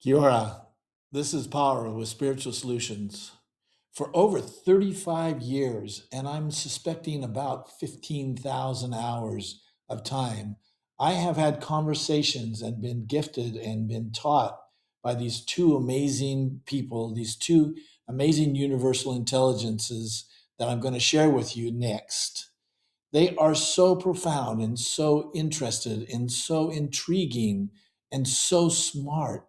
Kia ora. This is Power with Spiritual Solutions. For over 35 years, and I'm suspecting about 15,000 hours of time, I have had conversations and been gifted and been taught by these two amazing people, these two amazing universal intelligences that I'm going to share with you next. They are so profound and so interested and so intriguing and so smart,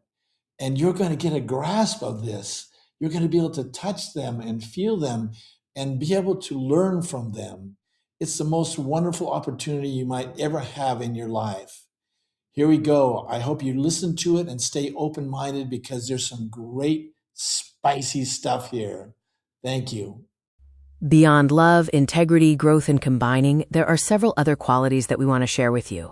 and you're going to get a grasp of this. You're going to be able to touch them and feel them and be able to learn from them. It's the most wonderful opportunity you might ever have in your life. Here we go. I hope you listen to it and stay open minded because there's some great, spicy stuff here. Thank you. Beyond love, integrity, growth, and combining, there are several other qualities that we want to share with you.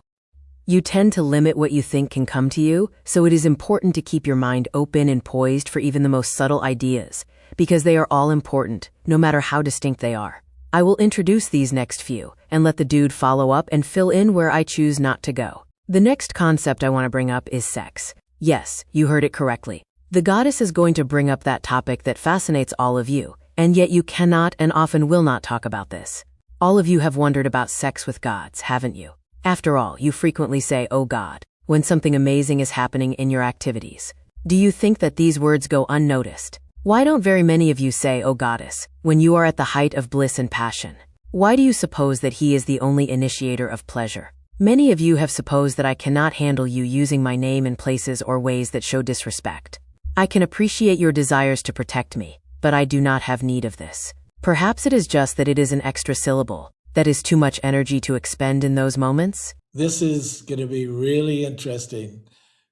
You tend to limit what you think can come to you, so it is important to keep your mind open and poised for even the most subtle ideas, because they are all important, no matter how distinct they are. I will introduce these next few, and let the dude follow up and fill in where I choose not to go. The next concept I want to bring up is sex. Yes, you heard it correctly. The goddess is going to bring up that topic that fascinates all of you, and yet you cannot and often will not talk about this. All of you have wondered about sex with gods, haven't you? After all, you frequently say, "Oh God," when something amazing is happening in your activities. Do you think that these words go unnoticed? Why don't very many of you say, "Oh Goddess," when you are at the height of bliss and passion? Why do you suppose that he is the only initiator of pleasure? Many of you have supposed that I cannot handle you using my name in places or ways that show disrespect. I can appreciate your desires to protect me, but I do not have need of this. Perhaps it is just that it is an extra syllable. That is too much energy to expend in those moments? This is going to be really interesting.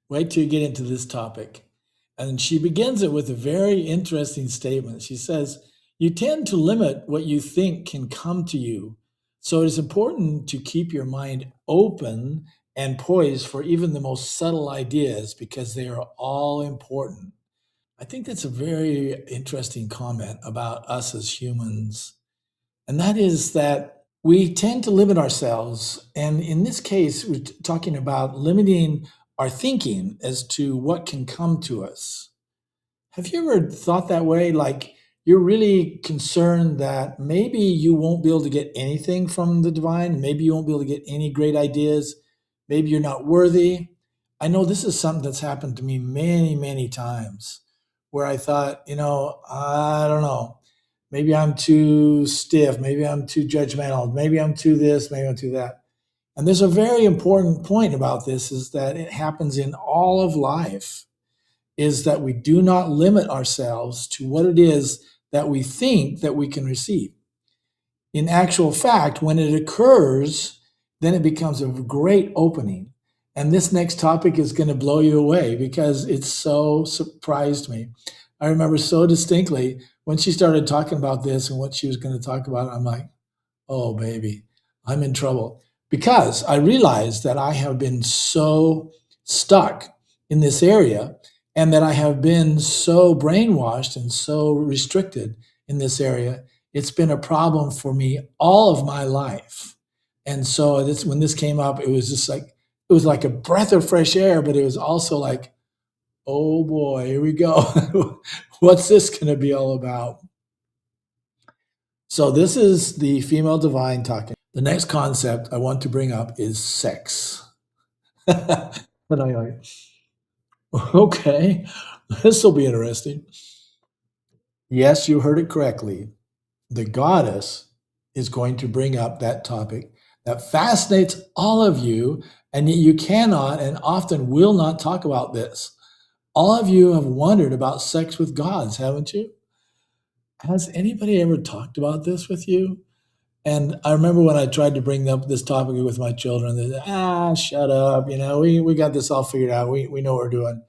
Wait till you get into this topic. And she begins it with a very interesting statement. She says, "You tend to limit what you think can come to you. So it is important to keep your mind open and poised for even the most subtle ideas because they are all important." I think that's a very interesting comment about us as humans. And that is that we tend to limit ourselves. And in this case, we're talking about limiting our thinking as to what can come to us. Have you ever thought that way? Like you're really concerned that maybe you won't be able to get anything from the divine. Maybe you won't be able to get any great ideas. Maybe you're not worthy. I know this is something that's happened to me many, many times where I thought, I don't know. Maybe I'm too stiff. Maybe I'm too judgmental. Maybe I'm too this. Maybe I'm too that. And there's a very important point about this is that it happens in all of life is that we do not limit ourselves to what it is that we think that we can receive. In actual fact, when it occurs, then it becomes a great opening. And this next topic is going to blow you away because it so surprised me. I remember so distinctly when she started talking about this and what she was going to talk about. I'm like, oh, baby, I'm in trouble because I realized that I have been so stuck in this area and that I have been so brainwashed and so restricted in this area. It's been a problem for me all of my life. And so when this came up, it was just like, it was like a breath of fresh air, but it was also like, oh boy, here we go. What's this going to be all about? So this is the female divine talking. The next concept I want to bring up is sex. And I like, okay, this will be interesting. Yes, you heard it correctly. The goddess is going to bring up that topic that fascinates all of you, and yet you cannot and often will not talk about this. All of you have wondered about sex with gods, haven't you? Has anybody ever talked about this with you? And I remember when I tried to bring up this topic with my children, they said, shut up. We got this all figured out. We know what we're doing.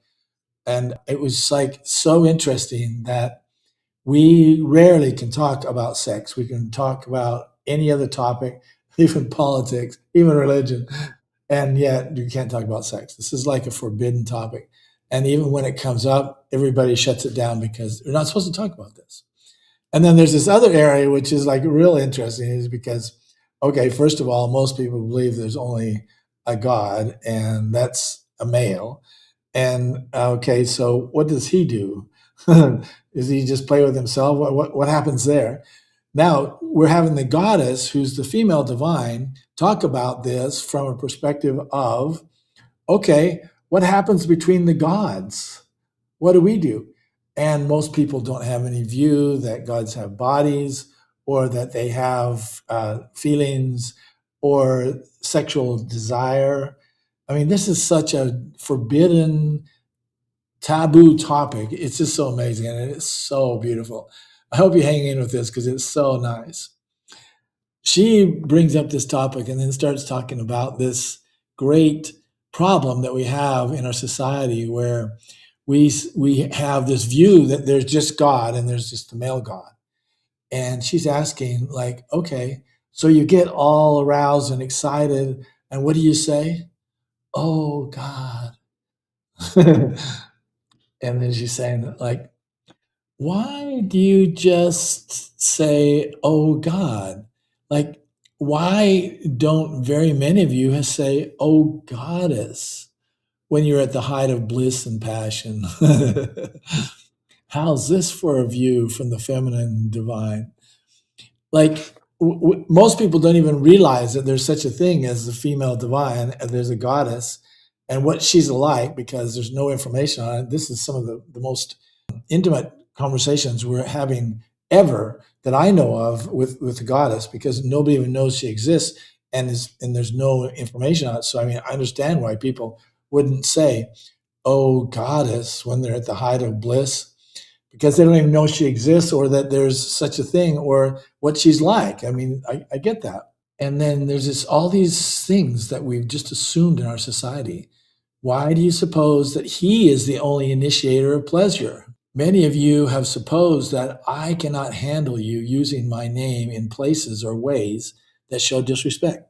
And it was like so interesting that we rarely can talk about sex. We can talk about any other topic, even politics, even religion. And yet you can't talk about sex. This is like a forbidden topic. And even when it comes up, everybody shuts it down because we're not supposed to talk about this. And then there's this other area, which is like real interesting, is because, okay, first of all, most people believe there's only a God, and that's a male. And okay, so what does he do? Does he just play with himself? What happens there? Now we're having the goddess, who's the female divine, talk about this from a perspective of, okay, what happens between the gods? What do we do? And most people don't have any view that gods have bodies or that they have feelings or sexual desire. I mean, this is such a forbidden, taboo topic. It's just so amazing and it's so beautiful. I hope you hang in with this because it's so nice. She brings up this topic and then starts talking about this great problem that we have in our society where we have this view that there's just God and there's just the male God. And she's asking, like, okay, so you get all aroused and excited, and what do you say? Oh God. And then she's saying, like, why do you just say, oh God? Like, why don't very many of you say, oh Goddess, when you're at the height of bliss and passion? How's this for a view from the feminine divine? Like, most people don't even realize that there's such a thing as the female divine, and there's a goddess, and what she's like, because there's no information on it. This is some of the most intimate conversations we're having ever that I know of with the goddess, because nobody even knows she exists, and there's no information on it. So I mean, I understand why people wouldn't say, "Oh goddess," when they're at the height of bliss, because they don't even know she exists or that there's such a thing or what she's like. I mean, I get that. And then there's all these things that we've just assumed in our society. Why do you suppose that he is the only initiator of pleasure? Many of you have supposed that I cannot handle you using my name in places or ways that show disrespect.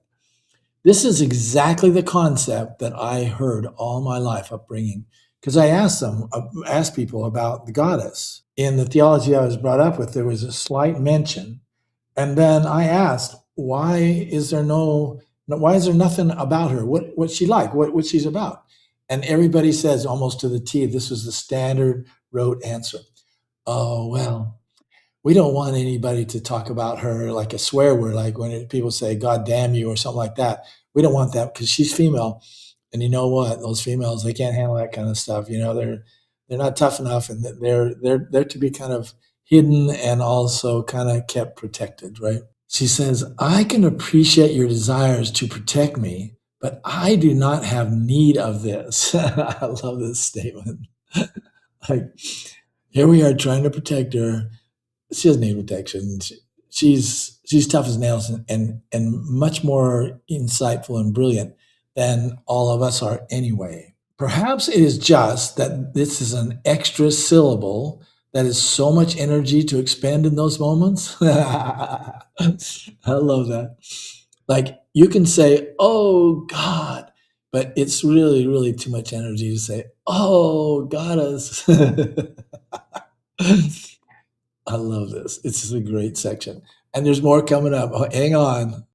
This is exactly the concept that I heard all my life upbringing, because I asked people about the goddess. In the theology I was brought up with, there was a slight mention, and then I asked, why is there nothing about her? What's she like? What she's about? And everybody says almost to the T, this was the standard rote answer. Oh, well, we don't want anybody to talk about her like a swear word, like when people say, God damn you, or something like that. We don't want that because she's female. And you know what? Those females, they can't handle that kind of stuff. You know, they're not tough enough, and they're to be kind of hidden and also kind of kept protected, right? She says, I can appreciate your desires to protect me, but I do not have need of this. I love this statement. Like, here we are trying to protect her. She doesn't need protection. She's tough as nails and much more insightful and brilliant than all of us are anyway. Perhaps it is just that this is an extra syllable that is so much energy to expend in those moments. I love that. Like, you can say, oh God, but it's really, really too much energy to say, oh goddess. I love this. It's just a great section. And there's more coming up. Oh, hang on.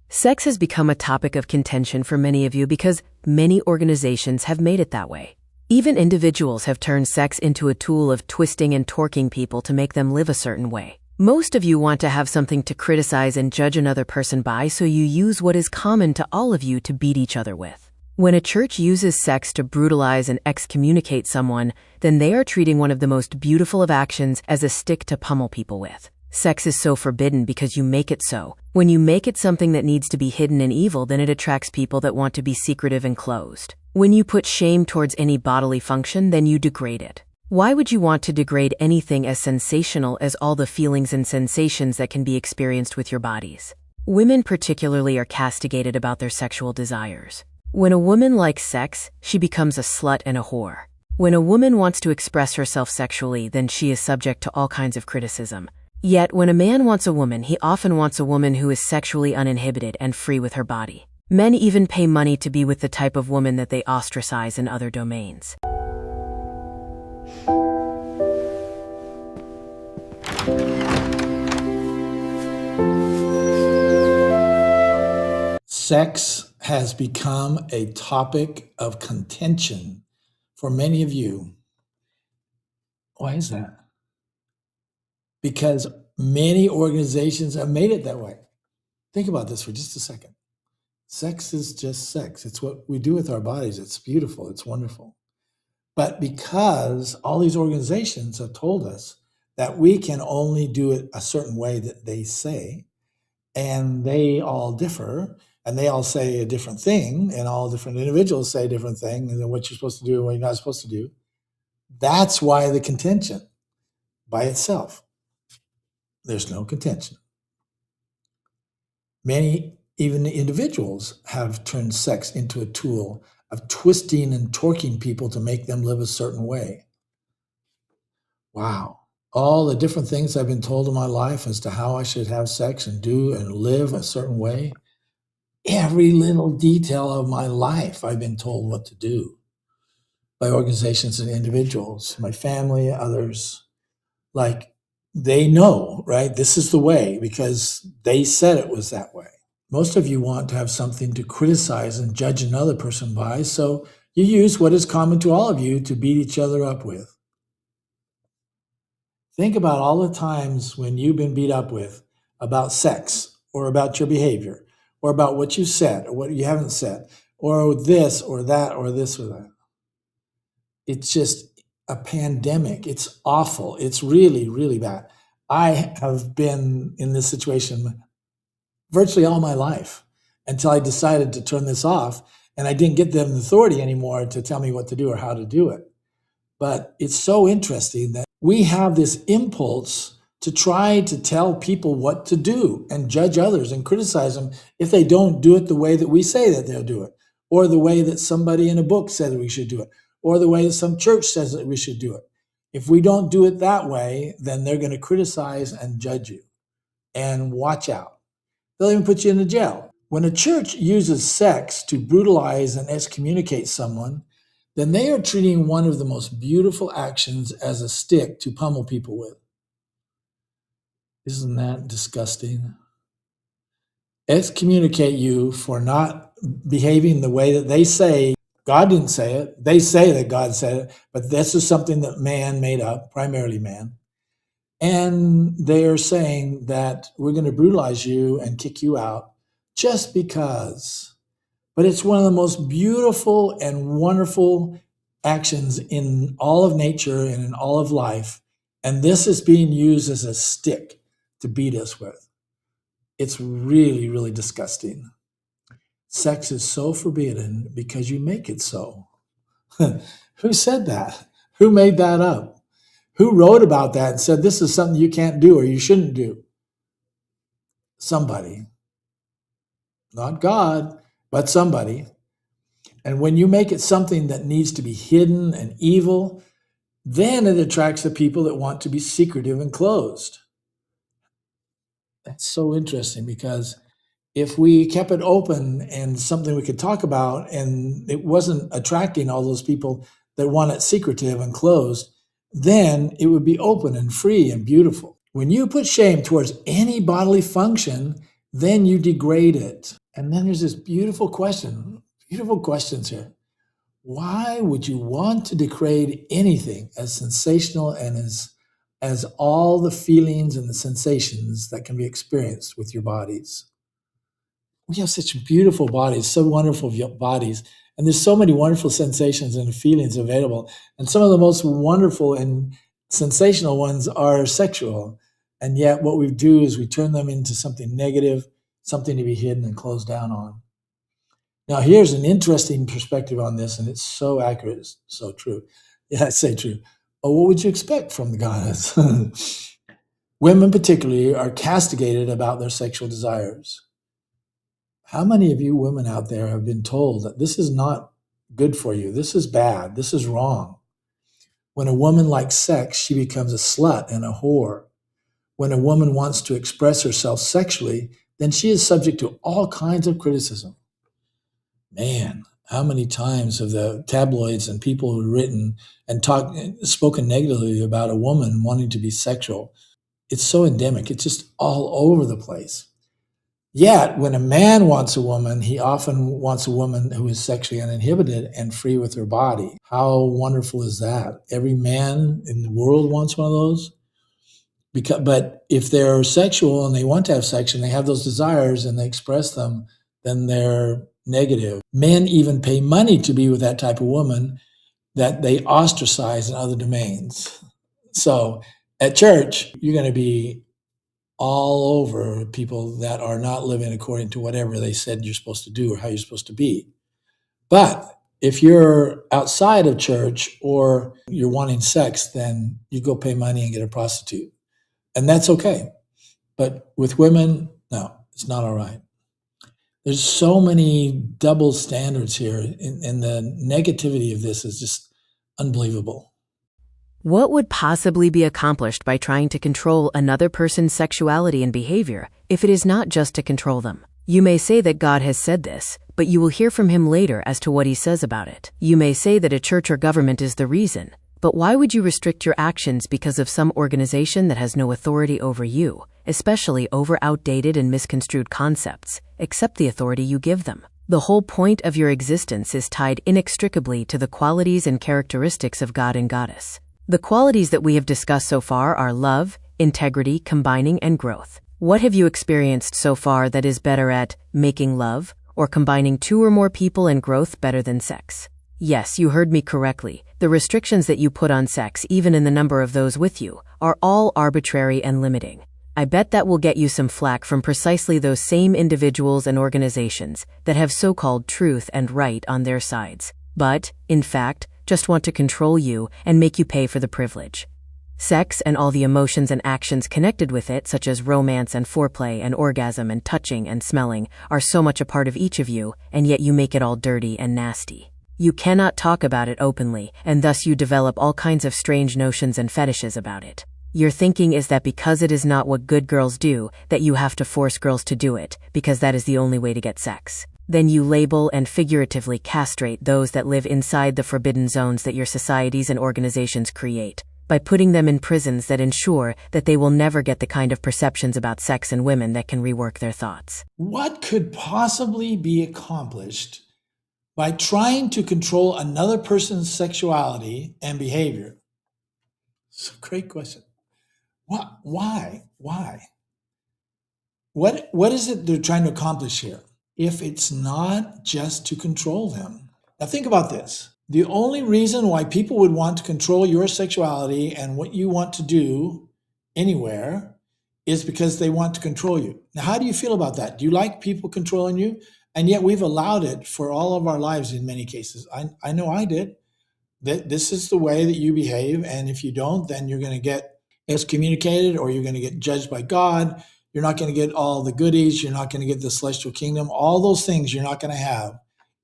Sex has become a topic of contention for many of you because many organizations have made it that way. Even individuals have turned sex into a tool of twisting and torquing people to make them live a certain way. Most of you want to have something to criticize and judge another person by, so you use what is common to all of you to beat each other with. When a church uses sex to brutalize and excommunicate someone, then they are treating one of the most beautiful of actions as a stick to pummel people with. Sex is so forbidden because you make it so. When you make it something that needs to be hidden and evil, then it attracts people that want to be secretive and closed. When you put shame towards any bodily function, then you degrade it. Why would you want to degrade anything as sensational as all the feelings and sensations that can be experienced with your bodies? Women particularly are castigated about their sexual desires. When a woman likes sex, she becomes a slut and a whore. When a woman wants to express herself sexually, then she is subject to all kinds of criticism. Yet, when a man wants a woman, he often wants a woman who is sexually uninhibited and free with her body. Men even pay money to be with the type of woman that they ostracize in other domains. Sex has become a topic of contention for many of you. Why is that? Because many organizations have made it that way. Think about this for just a second. Sex is just sex. It's what we do with our bodies. It's beautiful. It's wonderful. But because all these organizations have told us that we can only do it a certain way that they say, and they all differ, and they all say a different thing, and all different individuals say a different thing, and then what you're supposed to do and what you're not supposed to do, that's why the contention by itself. There's no contention. Many, even individuals, have turned sex into a tool of twisting and torquing people to make them live a certain way. Wow. All the different things I've been told in my life as to how I should have sex and do and live a certain way. Every little detail of my life, I've been told what to do by organizations and individuals, my family, others. Like, they know, right? This is the way because they said it was that way. Most of you want to have something to criticize and judge another person by, so you use what is common to all of you to beat each other up with. Think about all the times when you've been beat up with about sex or about your behavior or about what you said or what you haven't said or this or that or this or that. It's just a pandemic. It's awful. It's really, really bad. I have been in this situation virtually all my life until I decided to turn this off, and I didn't get them the authority anymore to tell me what to do or how to do it. But it's so interesting that we have this impulse to try to tell people what to do and judge others and criticize them if they don't do it the way that we say that they'll do it, or the way that somebody in a book said that we should do it, or the way that some church says that we should do it. If we don't do it that way, then they're going to criticize and judge you. And watch out. They'll even put you in a jail. When a church uses sex to brutalize and excommunicate someone, then they are treating one of the most beautiful actions as a stick to pummel people with. Isn't that disgusting? Excommunicate you for not behaving the way that they say. God didn't say it. They say that God said it, but this is something that man made up, primarily man. And they're saying that we're going to brutalize you and kick you out just because. But it's one of the most beautiful and wonderful actions in all of nature and in all of life. And this is being used as a stick to beat us with. It's really, really disgusting. Sex is so forbidden because you make it so. Who said that? Who made that up? Who wrote about that and said this is something you can't do or you shouldn't do? Somebody. Not God, but somebody. And when you make it something that needs to be hidden and evil, then it attracts the people that want to be secretive and closed. That's so interesting because if we kept it open and something we could talk about and it wasn't attracting all those people that want it secretive and closed, then it would be open and free and beautiful. When you put shame towards any bodily function, then you degrade it. And then there's this beautiful questions here. Why would you want to degrade anything as sensational and as all the feelings and the sensations that can be experienced with your bodies? We have such beautiful bodies, so wonderful bodies, and there's so many wonderful sensations and feelings available. And some of the most wonderful and sensational ones are sexual. And yet what we do is we turn them into something negative, something to be hidden and closed down on. Now, here's an interesting perspective on this, and it's so accurate, it's so true. Yeah, I say true. But what would you expect from the goddess? Women particularly are castigated about their sexual desires. How many of you women out there have been told that this is not good for you? This is bad. This is wrong. When a woman likes sex, she becomes a slut and a whore. When a woman wants to express herself sexually, then she is subject to all kinds of criticism. Man, how many times have the tabloids and people who've written and spoken negatively about a woman wanting to be sexual? It's so endemic. It's just all over the place. Yet, when a man wants a woman, he often wants a woman who is sexually uninhibited and free with her body. How wonderful is that? Every man in the world wants one of those. But if they're sexual and they want to have sex and they have those desires and they express them, then they're negative. Men even pay money to be with that type of woman that they ostracize in other domains. So at church, you're going to be all over people that are not living according to whatever they said you're supposed to do or how you're supposed to be. But if you're outside of church or you're wanting sex, then you go pay money and get a prostitute. And that's okay. But with women, no, it's not all right. There's so many double standards here, and the negativity of this is just unbelievable. What would possibly be accomplished by trying to control another person's sexuality and behavior if it is not just to control them? You may say that God has said this, but you will hear from him later as to what he says about it. You may say that a church or government is the reason, but why would you restrict your actions because of some organization that has no authority over you, especially over outdated and misconstrued concepts, except the authority you give them? The whole point of your existence is tied inextricably to the qualities and characteristics of God and Goddess. The qualities that we have discussed so far are love, integrity, combining, and growth. What have you experienced so far that is better at making love or combining two or more people and growth better than sex? Yes, you heard me correctly. The restrictions that you put on sex, even in the number of those with you, are all arbitrary and limiting. I bet that will get you some flack from precisely those same individuals and organizations that have so-called truth and right on their sides, but, in fact, just want to control you and make you pay for the privilege. Sex and all the emotions and actions connected with it, such as romance and foreplay and orgasm and touching and smelling, are so much a part of each of you, and yet you make it all dirty and nasty. You cannot talk about it openly, and thus you develop all kinds of strange notions and fetishes about it. Your thinking is that because it is not what good girls do, that you have to force girls to do it, because that is the only way to get sex. Then you label and figuratively castrate those that live inside the forbidden zones that your societies and organizations create, by putting them in prisons that ensure that they will never get the kind of perceptions about sex and women that can rework their thoughts. What could possibly be accomplished by trying to control another person's sexuality and behavior? It's a great question. What? Why? Why? What is it they're trying to accomplish here? If it's not just to control them. Now think about this. The only reason why people would want to control your sexuality and what you want to do anywhere is because they want to control you. Now, how do you feel about that? Do you like people controlling you? And yet we've allowed it for all of our lives in many cases. I know I did. This is the way that you behave, and if you don't, then you're going to get excommunicated or you're going to get judged by God. You're not going to get all the goodies. You're not going to get the celestial kingdom. All those things you're not going to have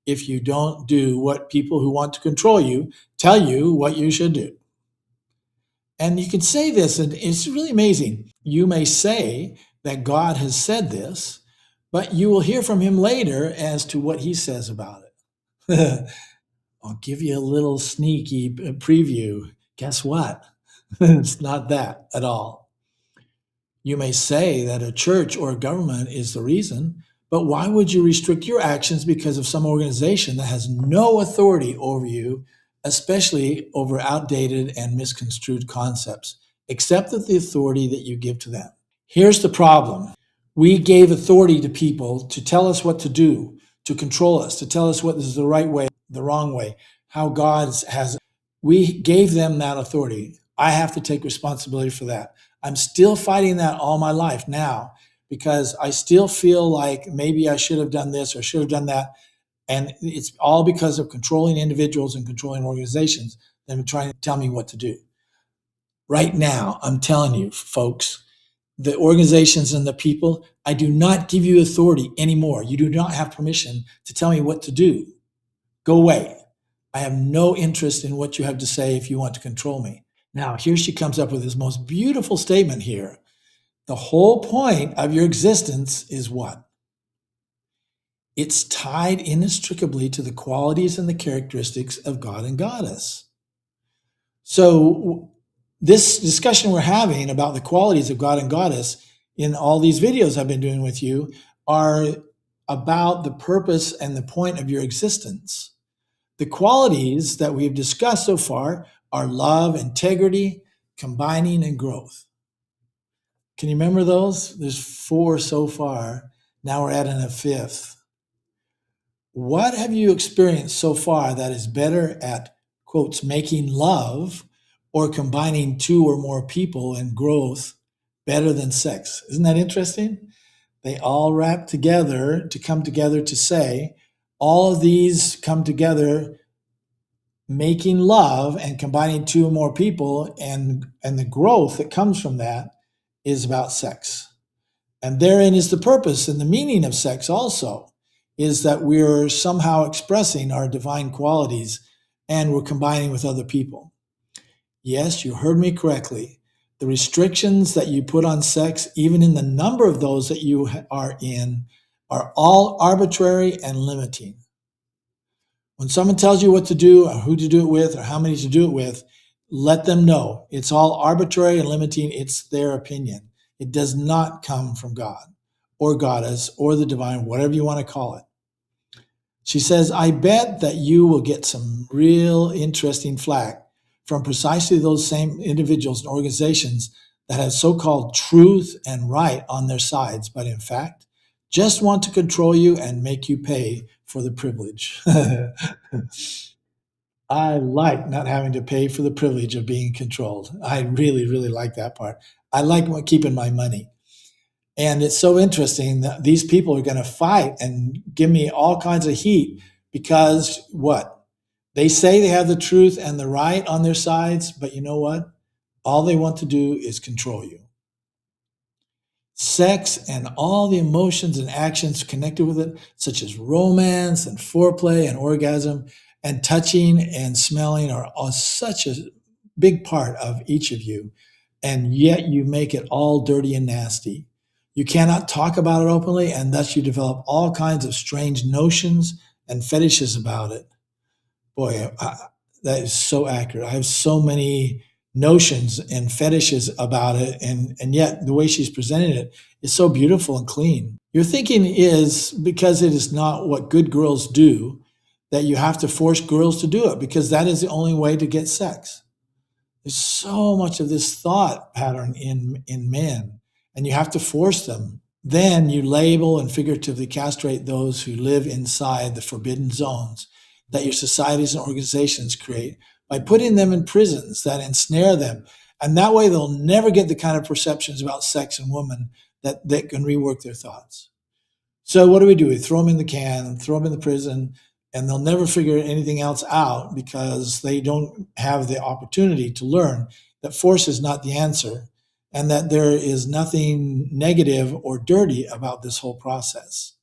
if you don't do what people who want to control you tell you what you should do. And you can say this, and it's really amazing. You may say that God has said this, but you will hear from him later as to what he says about it. I'll give you a little sneaky preview. Guess what? It's not that at all. You may say that a church or a government is the reason, but why would you restrict your actions because of some organization that has no authority over you, especially over outdated and misconstrued concepts, except that the authority that you give to them? Here's the problem. We gave authority to people to tell us what to do, to control us, to tell us what is the right way, the wrong way, how God has. We gave them that authority. I have to take responsibility for that. I'm still fighting that all my life now because I still feel like maybe I should have done this or should have done that. And it's all because of controlling individuals and controlling organizations that are trying to tell me what to do. Right now, I'm telling you, folks, the organizations and the people, I do not give you authority anymore. You do not have permission to tell me what to do. Go away. I have no interest in what you have to say if you want to control me. Now, here she comes up with this most beautiful statement here. The whole point of your existence is what? It's tied inextricably to the qualities and the characteristics of God and Goddess. So this discussion we're having about the qualities of God and Goddess in all these videos I've been doing with you are about the purpose and the point of your existence. The qualities that we've discussed so far are love, integrity, combining, and growth. Can you remember those? There's 4 so far. Now we're adding a 5th. What have you experienced so far that is better at, quotes, making love or combining 2 or more people and growth better than sex? Isn't that interesting? They all wrap together to come together to say all of these come together making love and combining 2 or more people, and the growth that comes from that is about sex. And therein is the purpose and the meaning of sex also, is that we're somehow expressing our divine qualities and we're combining with other people. Yes, you heard me correctly. The restrictions that you put on sex, even in the number of those that you are in, are all arbitrary and limiting. When someone tells you what to do or who to do it with or how many to do it with, let them know it's all arbitrary and limiting. It's their opinion. It does not come from God or goddess or the divine, whatever you want to call it. She says, I bet that you will get some real interesting flack from precisely those same individuals and organizations that have so-called truth and right on their sides, but in fact, just want to control you and make you pay for the privilege. I like not having to pay for the privilege of being controlled. I really, really like that part. I like keeping my money. And it's so interesting that these people are going to fight and give me all kinds of heat because what? They say they have the truth and the right on their sides, but you know what? All they want to do is control you. Sex and all the emotions and actions connected with it, such as romance and foreplay and orgasm and touching and smelling, are such a big part of each of you. And yet you make it all dirty and nasty. You cannot talk about it openly, and thus you develop all kinds of strange notions and fetishes about it. Boy, that is so accurate. I have so many notions and fetishes about it, and yet the way she's presenting it is so beautiful and clean. Your thinking is because it is not what good girls do, that you have to force girls to do it because that is the only way to get sex. There's so much of this thought pattern in men, and you have to force them. Then you label and figuratively castrate those who live inside the forbidden zones that your societies and organizations create by putting them in prisons that ensnare them. And that way they'll never get the kind of perceptions about sex and woman that can rework their thoughts. So what do? We throw them in the can, throw them in the prison, and they'll never figure anything else out because they don't have the opportunity to learn that force is not the answer and that there is nothing negative or dirty about this whole process.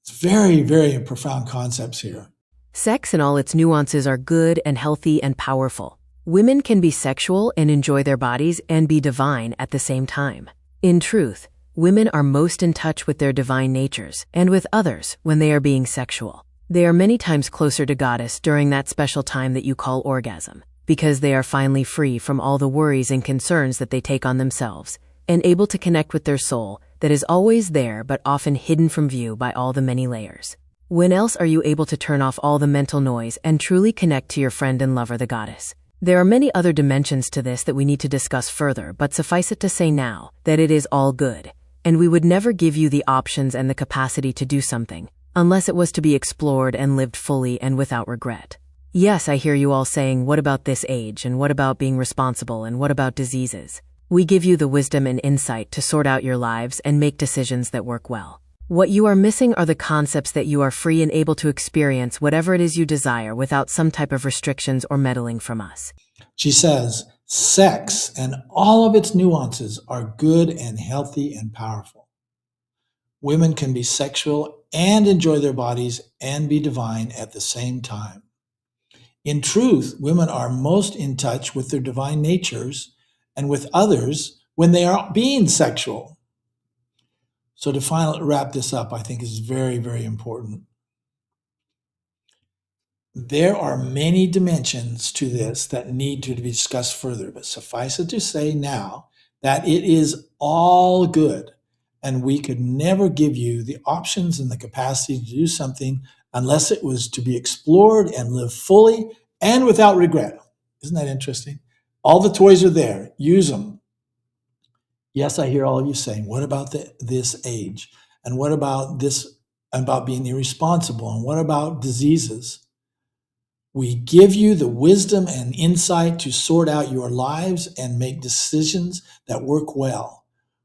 It's very, very profound concepts here. Sex and all its nuances are good and healthy and powerful. Women can be sexual and enjoy their bodies and be divine at the same time. In truth, women are most in touch with their divine natures and with others when they are being sexual. They are many times closer to Goddess during that special time that you call orgasm, because they are finally free from all the worries and concerns that they take on themselves, and able to connect with their soul that is always there but often hidden from view by all the many layers. When else are you able to turn off all the mental noise and truly connect to your friend and lover, the Goddess? There are many other dimensions to this that we need to discuss further, but suffice it to say now that it is all good, and we would never give you the options and the capacity to do something unless it was to be explored and lived fully and without regret. Yes, I hear you all saying, what about this age, and what about being responsible, and what about diseases? We give you the wisdom and insight to sort out your lives and make decisions that work well. What you are missing are the concepts that you are free and able to experience whatever it is you desire without some type of restrictions or meddling from us. She says, sex and all of its nuances are good and healthy and powerful. Women can be sexual and enjoy their bodies and be divine at the same time. In truth, women are most in touch with their divine natures and with others when they are being sexual. So to finally wrap this up, I think is very, very important. There are many dimensions to this that need to be discussed further, but suffice it to say now that it is all good and we could never give you the options and the capacity to do something unless it was to be explored and lived fully and without regret. Isn't that interesting? All the toys are there. Use them. Yes, I hear all of you saying, what about this age? And what about this, about being irresponsible? And what about diseases? We give you the wisdom and insight to sort out your lives and make decisions that work well.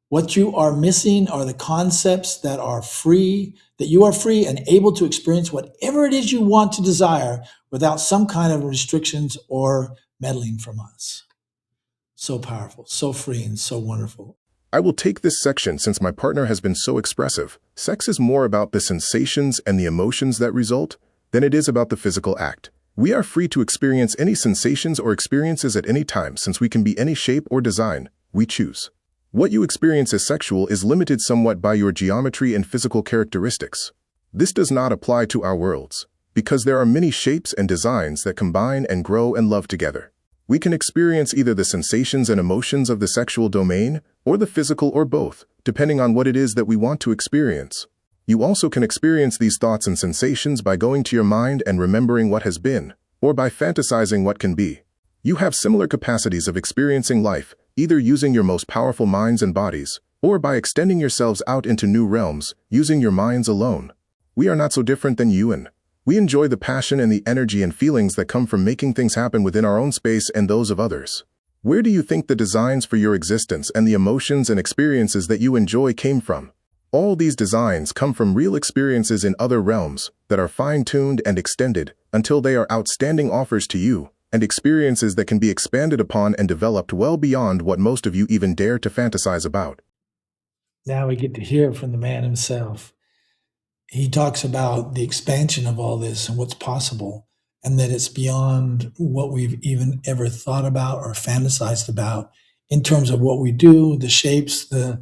What you are missing are the concepts that are free, that you are free and able to experience whatever it is you want to desire without some kind of restrictions or meddling from us. So powerful, so free, and so wonderful. I will take this section since my partner has been so expressive. Sex is more about the sensations and the emotions that result than it is about the physical act. We are free to experience any sensations or experiences at any time since we can be any shape or design we choose. What you experience as sexual is limited somewhat by your geometry and physical characteristics. This does not apply to our worlds, because there are many shapes and designs that combine and grow and love together. We can experience either the sensations and emotions of the sexual domain, or the physical, or both, depending on what it is that we want to experience. You also can experience these thoughts and sensations by going to your mind and remembering what has been, or by fantasizing what can be. You have similar capacities of experiencing life, either using your most powerful minds and bodies, or by extending yourselves out into new realms, using your minds alone. We are not so different than you, and we enjoy the passion and the energy and feelings that come from making things happen within our own space and those of others. Where do you think the designs for your existence and the emotions and experiences that you enjoy came from? All these designs come from real experiences in other realms that are fine-tuned and extended until they are outstanding offers to you, and experiences that can be expanded upon and developed well beyond what most of you even dare to fantasize about. Now we get to hear from the man himself. He talks about the expansion of all this and what's possible, and that it's beyond what we've even ever thought about or fantasized about in terms of what we do, the shapes, the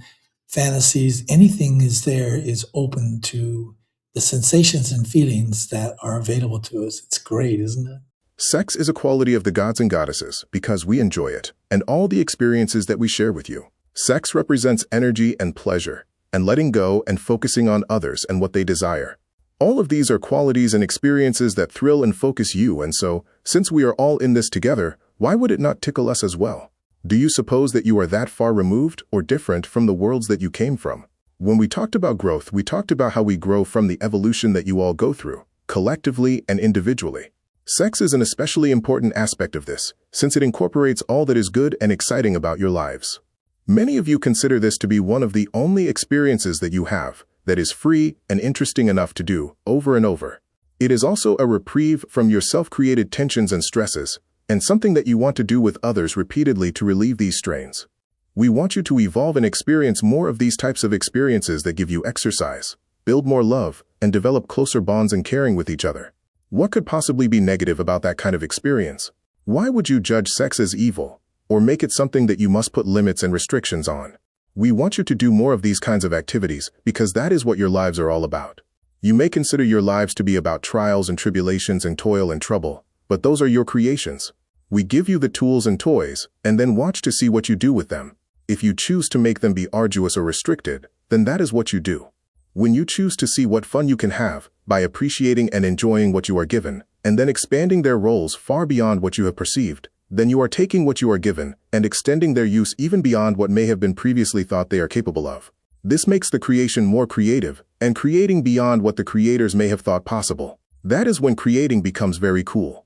fantasies, anything is open to the sensations and feelings that are available to us. It's great, isn't it? Sex is a quality of the gods and goddesses because we enjoy it and all the experiences that we share with you. Sex represents energy and pleasure, and letting go and focusing on others and what they desire. All of these are qualities and experiences that thrill and focus you, and so, since we are all in this together, why would it not tickle us as well? Do you suppose that you are that far removed or different from the worlds that you came from? When we talked about growth, we talked about how we grow from the evolution that you all go through, collectively and individually. Sex is an especially important aspect of this, since it incorporates all that is good and exciting about your lives. Many of you consider this to be one of the only experiences that you have that is free and interesting enough to do over and over. It is also a reprieve from your self-created tensions and stresses, and something that you want to do with others repeatedly to relieve these strains. We want you to evolve and experience more of these types of experiences that give you exercise, build more love, and develop closer bonds and caring with each other. What could possibly be negative about that kind of experience? Why would you judge sex as evil, or make it something that you must put limits and restrictions on? We want you to do more of these kinds of activities because that is what your lives are all about. You may consider your lives to be about trials and tribulations and toil and trouble, but those are your creations. We give you the tools and toys, and then watch to see what you do with them. If you choose to make them be arduous or restricted, then that is what you do. When you choose to see what fun you can have by appreciating and enjoying what you are given, and then expanding their roles far beyond what you have perceived, then you are taking what you are given and extending their use even beyond what may have been previously thought they are capable of. This makes the creation more creative, and creating beyond what the creators may have thought possible. That is when creating becomes very cool.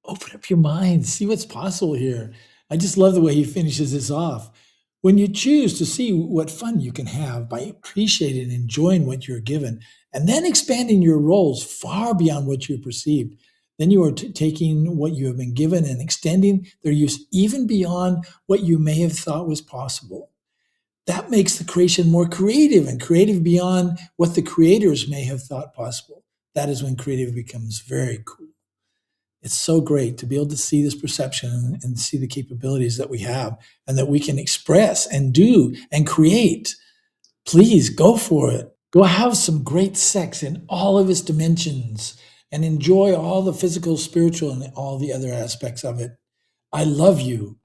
Open up your mind, see what's possible here. I just love the way he finishes this off. When you choose to see what fun you can have by appreciating and enjoying what you're given, and then expanding your roles far beyond what you perceived, then you are taking what you have been given and extending their use even beyond what you may have thought was possible. That makes the creation more creative and creative beyond what the creators may have thought possible. That is when creative becomes very cool. It's so great to be able to see this perception and see the capabilities that we have and that we can express and do and create. Please go for it. Go have some great sex in all of its dimensions and enjoy all the physical, spiritual, and all the other aspects of it. I love you.